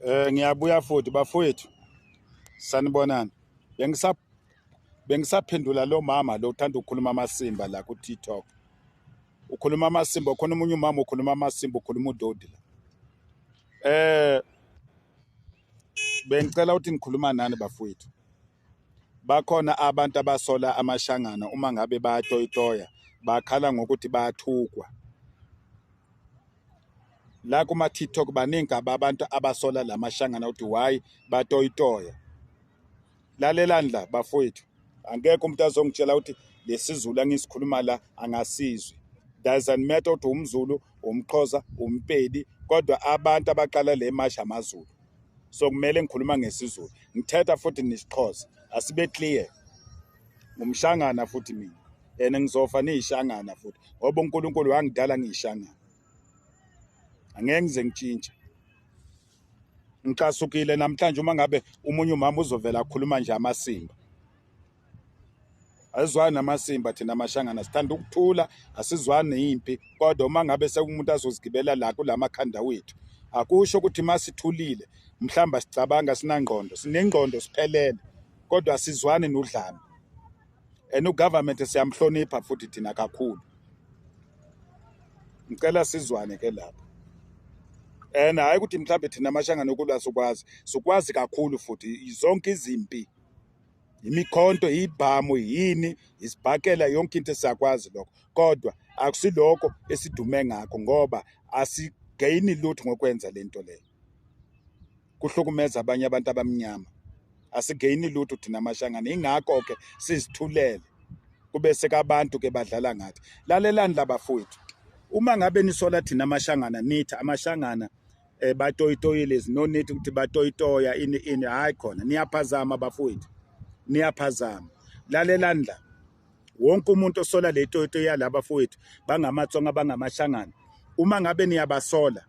Ngiyabuya futhi bafowethu. Sanibonani. Bengisaphendula lo mama lo uthanda ukukhuluma amasimba la ku TikTok. Ukhuluma amasimba, khona umunye umama ukhuluma amasimba, ukhuluma udodi la. Bengicela ukuthi ngikhuluma nani bafowethu. Bakhona abantu abasola amashangana uma ngabe bayatoyitoya, bakhala ngokuthi bayathukwa. La kuma TikTok baningi abantu abasola lamashangana ukuthi why batoyitoya. Lalelani la bafowethu, angeke umuntu azongitshela ukuthi lesizulu angisikhuluma la angasizwe. Doesn't matter ukuthi umZulu, umXhosa, uMpedi, kodwa abantu abaqala le masha amaZulu. So kumele ngikhuluma ngesizulu. Ngithetha futhi nesixhosa. Asibe clear. Ngumshangana futhi mina. Ngizofa niyishangana futhi. Ngoba uNkulunkulu wangidala ngiyishangana. Angeke ngize ngitshintshe. Ngicasukile namhlanje uma ngabe umunye umama uzovela akhuluma nje amasimba. Azizwani namasimba thina amashangana, sithanda ukuthula, asizwani neimpi, kodwa uma ngabe sekumuntu azozigibela la kulamakhanda wethu, akusho ukuthi masithulile mhlamba sicabanga sinangqondo, sinengqondo siphelele, kodwa asizwani nodlame. Ugovernment siyamhlonipha futhi thina kakhulu. Ngicela sizwane ke lapha. Hayi ukuthi mhlambe thina amashangana ukulwa sokwazi kakhulu futhi zonke izimpi. Imikhonto, ibhamu, yini, isibhakela, yonke into siyakwazi lokho. Kodwa akusiloko esidume ngakho ngoba asigayini lutho ngokwenza lento leyo. Kuhlukumeza abanye abantu abamnyama. Asigayini lutho thina amashangana. Ingakho ke sizithulele. Kube sekabantu ke badlala ngathi. Lalelani labafowethu. Uma ngabe nisola thina amashangana nithi amashangana batoyitoyile, no need ukuthi batoyitoya ini hayi khona niyaphazama bafowethu. Niyaphazama. Lalelani la. Wonke umuntu osola le toyito yalaba bafowethu bangamatsonga bangamashangana. Uma ngabe niyabasola,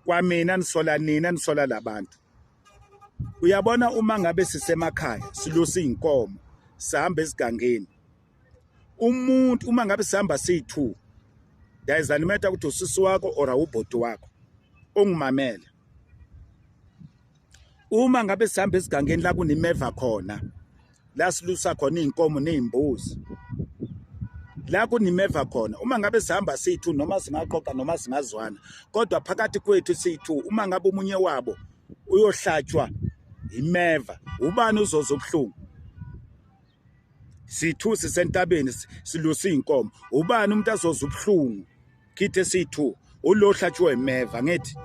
kwamina nisola nina nisola labantu. Uyabona uma ngabe sisemakhaya, silusa inkomo, sihamba esigangeni. Umuntu uma ngabe sihamba siyi2, doesn't matter ukuthi usisi wakho or awubhoti wakho, ungimamela. Uma ngabe sihamba esigangeni la kunimeva khona, la silusa khona inkomo nezimbuzi. La kunimeva khona, uma ngabe sihamba siyi2 noma singaqoqa noma singazwana, kodwa phakathi kwethu siyi2, uma ngabe umunye wabo uyohlatshwa imeva, ubani uzoza ubuhlungu? Siyi2 sisentabeni silusa inkomo, ubani umuntu azoza ubuhlungu? Kithe siyi2 ulohlatshwe imeva ngithi